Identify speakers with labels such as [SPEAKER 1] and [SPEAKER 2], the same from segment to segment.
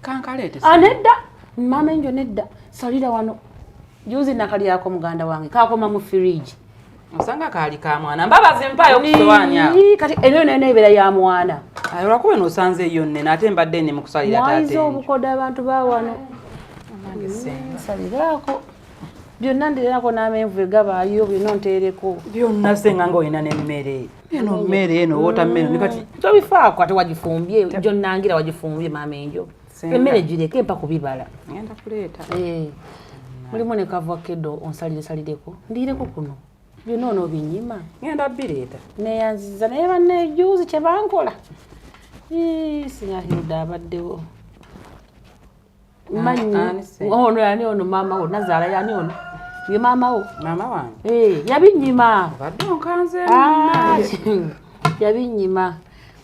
[SPEAKER 1] kankalete
[SPEAKER 2] nedda mama enjo nedda salira wano juzi nakali yako muganda wange kakoma mu fridge
[SPEAKER 1] osanga kali ka mwana mbabaze mpayo kusowanya
[SPEAKER 2] kati eno nene ibera ya mwana
[SPEAKER 1] ayo lwakuba no sanze yonne nate mbadde ne mukusalira tate
[SPEAKER 2] maizo obukoda abantu ba wano salirako byonna ndirako n'amenvu gabaayo byonna nteereko
[SPEAKER 1] byonna senga ng'olina n'emmere eno mmere eno watermelon nikati
[SPEAKER 2] tobifaako ate wagifumbye gyonnangira wagifumbye maama enjo emmere gireke mpa kubibala
[SPEAKER 1] ngenda kuleeta
[SPEAKER 2] mulimu ne kavakedo onsalire-salireko ndiireko kuno byonna onoobinyima
[SPEAKER 1] ngenda bireeta
[SPEAKER 2] neyanziza naye banneejuuzi kye bankola sinyahiruda abaddewo ono yani ono mama wo Nazaala yani ono ye mama wo
[SPEAKER 1] mama wange
[SPEAKER 2] yabinyima
[SPEAKER 1] badde onkanze
[SPEAKER 2] yabinyima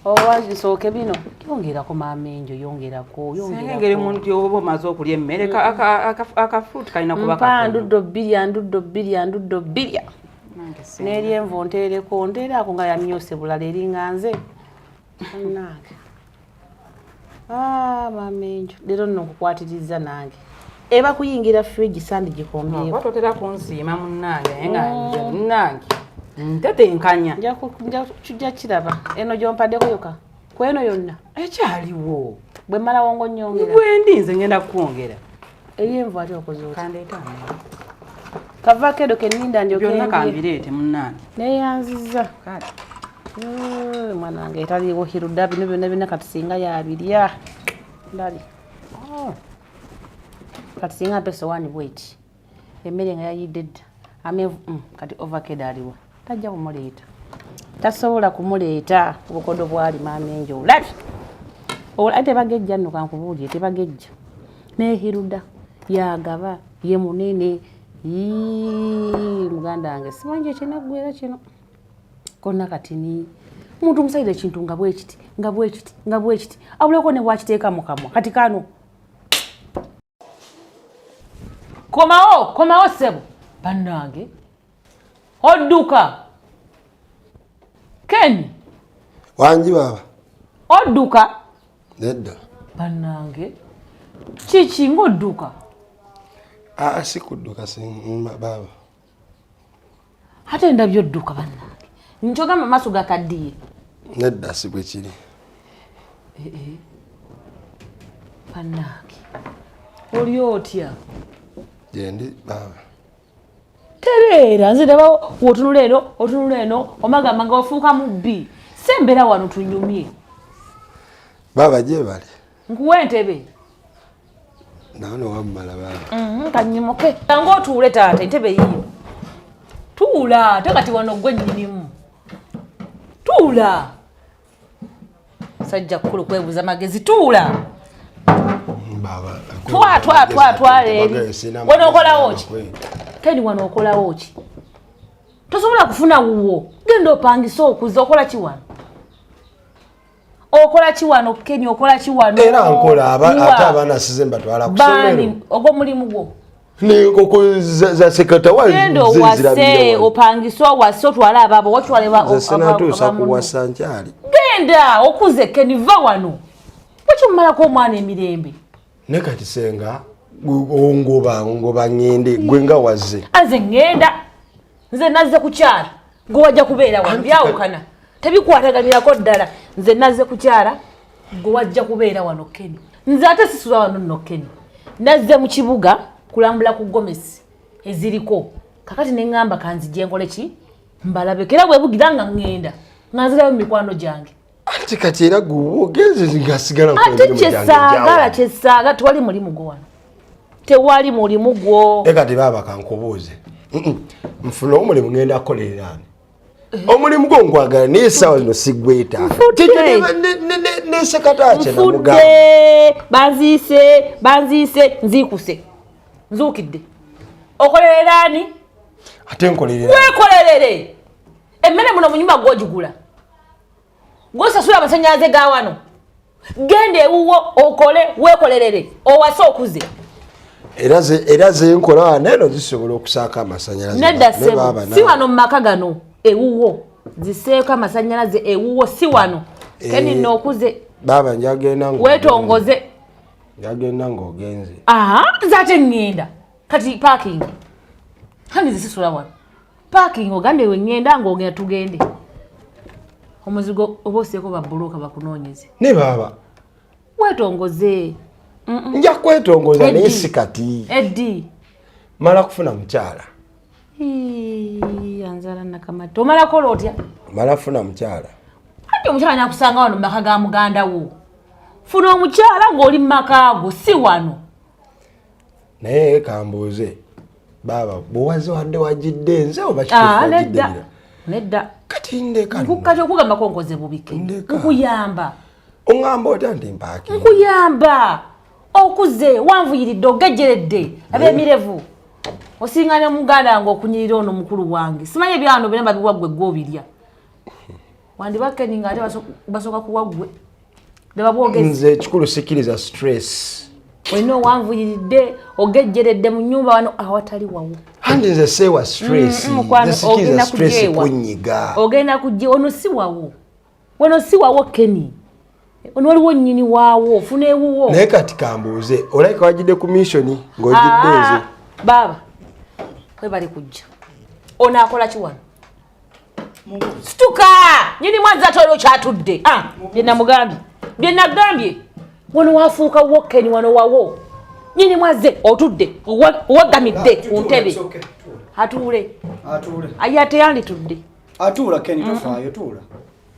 [SPEAKER 2] owazisooke bino yongerako maama enjo yongerako
[SPEAKER 1] ngeri muntu oba omaze okulya emmere akafruit kalina kuba
[SPEAKER 2] nduddo bbiri n'eryenvu nteereko nteerako nga yamyuse bulala eringa nze nange maama enjo leero nno nkukwatiriza nange eba kuyingira fridge sandi gikombyeko
[SPEAKER 1] totera kunsiima munnange munnange ntetenkanya
[SPEAKER 2] kijja kiraba eno gyompaddeko yoka kweno yonna
[SPEAKER 1] ekyaliwo
[SPEAKER 2] bwe mmalawo ngo nnyongera
[SPEAKER 1] bwendi nze ngenda kukwongera
[SPEAKER 2] eryenvu ate okoze oti
[SPEAKER 1] kandeeta
[SPEAKER 2] kavakedo kenninda
[SPEAKER 1] byonna kambireete munnange
[SPEAKER 2] neyanziza mwanange etaliiwo hiruda bino byonna byonna kati singa yabirya ndali kati singa mpe sowaani bweti emmere nga yayidde dda amenvu kati ovakado aliwo tajja kumuleeta tasobola kumuleeta obukodo bwali maama enjo olabi ate tebagejja nno kankubuulire tebagejja nehiruda yagaba ye munene muganda wange simanyi ekyenaggwera kino konna kati ni omuntu musalira ekintu nga bwekiti abuleko ne bwakiteeka mu kamwa kati kano komawo ssebo bannange odduka Ken
[SPEAKER 3] wanji baba
[SPEAKER 2] odduka
[SPEAKER 3] nedda
[SPEAKER 2] bannange kiki ng'odduka
[SPEAKER 3] sikudduka baba
[SPEAKER 2] ate ndabyo odduka bannange nkyogamba maaso gakaddiye
[SPEAKER 3] nedda si bwe kiri
[SPEAKER 2] bannange oli otya
[SPEAKER 3] gyendi baba
[SPEAKER 2] tereera nze ndaba otunula eno omagamba nga ofuuka mubbi sembera wano tunyumye
[SPEAKER 3] baba gye bali
[SPEAKER 2] nkuwa entebe
[SPEAKER 3] nawe nowammala baba
[SPEAKER 2] kanyimuke nga otuule taata entebe yiyo tuula ate kati wano gwe nnyinimu tuula sajja kkulu kwebuuza magezi tuula twala eri wano okolawo ki Keni wano okolawo ki tosobola kufuna wuwo genda opangisa okuza okola ki wano Keni okola ki wano
[SPEAKER 3] era nkola ate abaana size mbatwala ku ssomero
[SPEAKER 2] ogw'omulimu gwo
[SPEAKER 3] nenkoko za sekretari
[SPEAKER 2] genda owase opangisa owase otwale abaabo watwale
[SPEAKER 3] senatuusa kuwasa nkyali
[SPEAKER 2] genda okuze Keni va wano wekimumalako omwana emirembe
[SPEAKER 3] ne kati senga ngoba ngende gwe nga wazze
[SPEAKER 2] anze ngenda nze nazze kukyala gwe wajja kubeera wano byawukana tebikwataganirako ddala nze nazze kukyala gwe wajja kubeera wano Keni nze ate sisula wano nno Keni nazze mu kibuga kulambula ku gomesi eziriko kakati neŋŋamba kanzijje nkole ki mbalabekera bwe bugira nga ngenda nga nzirayo mu mikwano gyange
[SPEAKER 3] ati kati era gwogenze ngasigala
[SPEAKER 2] ate kyesaagala tewali mulimu gwo wano tewali mulimu gwo
[SPEAKER 3] ekati baba kankubuuze nfuna omulimu ngenda kukolerera ani omulimu gwo nkwagala naye essaawa zino sigweta nesekataakye namugamba
[SPEAKER 2] banziise nziikuse nzuukidde okolerera ani
[SPEAKER 3] ate nkolerera
[SPEAKER 2] wekolerere emmere muno munyumba gwogigula gwosasula amasannyalaze ga wano genda ewuwo okole wekolerere owase okuze
[SPEAKER 3] era zenkola wano eno zisobola okusaaka amasannyalaze
[SPEAKER 2] nedda ssebo si wano mu maka gano ewuwo ziseeko amasannyalaze ewuwo si wano Keni nookuze
[SPEAKER 3] baba njagenda
[SPEAKER 2] weetongoze
[SPEAKER 3] Yagenda ng'ogenze.
[SPEAKER 2] Nzate ngenda. Kati parking. Hani zisisula wano. Parking ogambye we ngenda ng'ogenda tugende. Omuzigo oboseeko babbulooka bakunoonyeze.
[SPEAKER 3] Ne baba.
[SPEAKER 2] Weetongoze.
[SPEAKER 3] Nja kwetongoza naye si kati.
[SPEAKER 2] Eddi.
[SPEAKER 3] Mala kufuna mukyala.
[SPEAKER 2] Anzala nakamata. Omala kola otya?
[SPEAKER 3] Mala kufuna mukyala.
[SPEAKER 2] Ati omukyala nakusanga wano mu maka ga muganda wo. Funa omukyala ng'oli mu maka go si wano.
[SPEAKER 3] Naye kambuuze. Baba bwowaze wadde wagidde nze oba kituufu
[SPEAKER 2] nedda.
[SPEAKER 3] Kati ndeka.
[SPEAKER 2] Nkukati okugamba ko nkoze bubike. Nkuyamba.
[SPEAKER 3] Ongamba otya nti mpaaki.
[SPEAKER 2] Nkuyamba. Okuze wanvuyiridde ogejjeredde ab'emirevu. Osingane muganda ngo okunyirira ono mukulu wange. Simanyi byano biramba biwagwe gwobirya. Wandibake ninga ate basoka kuwagwe. Ndababogezi.
[SPEAKER 3] Nze kikulu sikiriza stress.
[SPEAKER 2] Weno wanvuyiridde ogejjeredde mu nyumba wano awatali wawo.
[SPEAKER 3] Handi nze sewa stress. Sikiriza stress kunyiga.
[SPEAKER 2] Ogenda kujje ono si wawo. Wano si wawo Kenny. Ono waliwo nnyini waawo ofuna ewuwo.
[SPEAKER 3] Naye kati kambuuze olayika wagidde ku mission ng'ogidde nze.
[SPEAKER 2] Baba webali kujja. Ono akola ki wano? Stuka! Nyini mwanza tolo kyatudde. Bye namugambye. Bye nagambye. Wano wafuuka wokeni wano wawo. Nyini mwaze otudde. Owagamidde ku ntebe. Atuule. Ayate yandi tudde.
[SPEAKER 4] Atuula Kenny tofaayo tuula.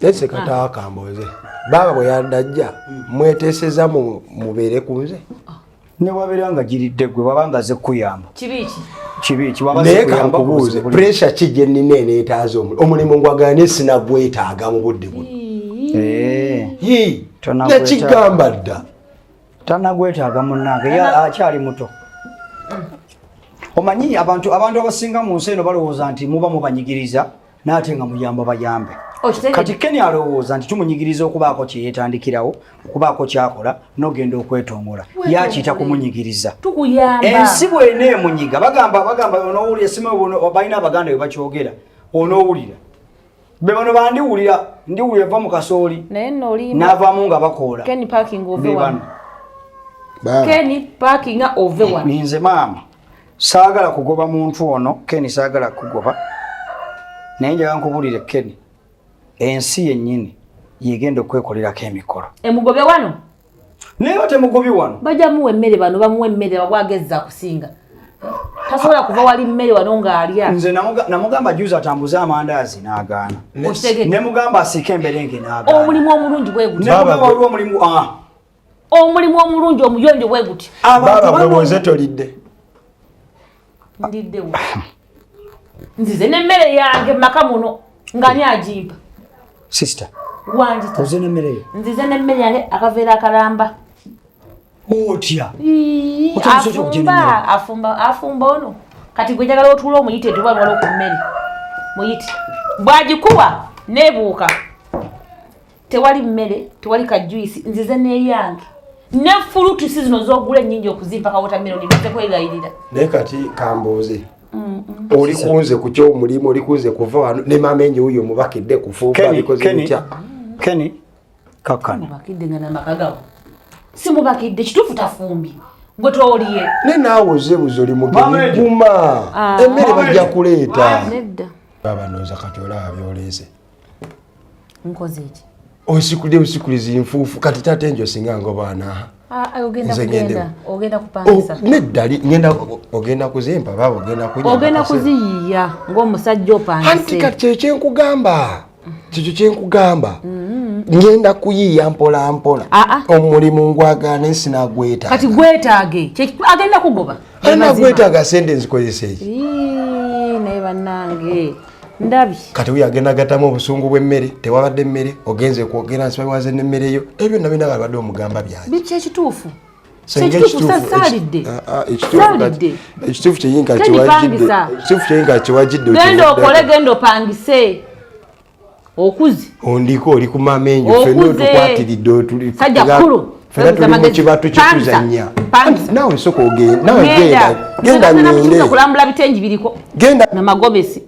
[SPEAKER 3] Ese katawa kambuuze. Baba bwe yandajja mweteeseza mubeere ku nze.
[SPEAKER 4] Ne wabeera nga giridde gwe wabanga ze kuyamba. Kibiki
[SPEAKER 3] naye kambuuze pressure ki gye nnina eneetaaza omulimu gwagane sinagwetaaga mu budde buno. Nekigamba dda.
[SPEAKER 4] Tanagwetaaga munnange akyali muto. Omanyi abantu abasinga mu nsi eno balowooza nti muba mubanyigiriza n'ate nga muyamba bayambe. Kati Kenny alowooza nti tumunyigiriza okubaako kye yeetandikirawo, okubaako kyakola n'ogenda okwetongola. Yakiyita kumunyigiriza. Ensi bw'ena emunyiga bagamba onoowulira simu balina abaganda bwe bakyogera onoowulira. Be bano bandiwulira eva mu kasooli n'avaamu nga bakoola.
[SPEAKER 2] Kenny parking ove wano.
[SPEAKER 4] Nze maama saagala kugoba muntu ono Kenny saagala kugoba naye njaga nkubulire Kenny ensi yennyini yegenda okwekolerako emikolo.
[SPEAKER 2] Emugobe wano?
[SPEAKER 4] Naye batemugobi wano.
[SPEAKER 2] Bajja muwe emmere bano bamuwe emmere babwagezza kusinga. Tasobola kuva wali mmere wano ng'alya.
[SPEAKER 4] Nze namugamba juzi atambuze amandaazi n'agaana. Ne mugamba asiike emberenge n'agaana.
[SPEAKER 2] Omulimu omulungi bwe guti.
[SPEAKER 4] Ne mugamba waliwo omulimu
[SPEAKER 2] omulimu omulungi omuyonjo bwe guti.
[SPEAKER 3] Baba bwe boze tolidde.
[SPEAKER 2] Ndiddewo. Nzize n'emmere yange maka muno ng'ani agimpa.
[SPEAKER 4] Sister.
[SPEAKER 2] Wanjita.
[SPEAKER 4] Oze n'emmere yo.
[SPEAKER 2] Nzize n'emmere yange akaveera akalamba.
[SPEAKER 4] Otya.
[SPEAKER 2] Afumba ono. Kati gwe njagala otuula omuyite tuba waliwo ku mmere. Muyite. Bw'agikuwa neebuuka. Tewali mmere, tewali kajuisi, nzize n'eyange. Ne fruit zino z'ogula ennyingi okuzimpaka watermelon bize kwegayirira.
[SPEAKER 3] Naye kati kambuuze. Oli kunze ku ky'omulimu, oli kunze kuva wano ne mamenje huyo mubakidde kufuuka bikoze bitya.
[SPEAKER 4] Kenny kakana.
[SPEAKER 2] Mubakidde nga namakagawo. Si mubakidde kituufu tafumbi. Gwe tooliye.
[SPEAKER 3] Ne naawe ozebuzo oli mugeni guma. Emmere bajja kuleeta.
[SPEAKER 2] Nedda.
[SPEAKER 3] Baba nooza kati olaba byoleese.
[SPEAKER 2] Nkoze ki?
[SPEAKER 3] Osikuliza nfuufu kati tate njo singa ngobaana.
[SPEAKER 2] Ogenda kupangisa.
[SPEAKER 3] Nedda ogenda kuzimpa baba ogenda kunyamba.
[SPEAKER 2] Ogenda kuziyiya ng'omusajja opangise.
[SPEAKER 3] Anti kati kyenkugamba. Kikyo kyenkugamba. Ngenda kuyiya mpola mpola. Omulimu ngwagaana sinagwetaaga.
[SPEAKER 2] Kati gwetaage. Agenda kugoba.
[SPEAKER 3] Ana gwetaaga sente nzikozesa eki.
[SPEAKER 2] Naye bannange. Ndabi.
[SPEAKER 3] Kati uyagenda gatamu obusungu bw'emmere, tewabadde emmere, ogenze kwogera nsiba waze n'emmere yo. Ebyo nabina balibadde omugamba byange.
[SPEAKER 2] Biki ekituufu?
[SPEAKER 3] Ekituufu kyeyinka kiwajidde. Ekituufu kyeyinka kiwajidde.
[SPEAKER 2] Genda okole genda opangise. Okuzi.
[SPEAKER 3] Ondiko oli ku mamenyo ffenna otukwatiridde otuli.
[SPEAKER 2] Sajja kkulu.
[SPEAKER 3] Fena tuli mu kibatu kyetuzannya. Nawe soko ogenda. Nawe genda. Genda ngende.
[SPEAKER 2] Kulambula bitengi biriko.
[SPEAKER 3] Genda.
[SPEAKER 2] Na magomesi.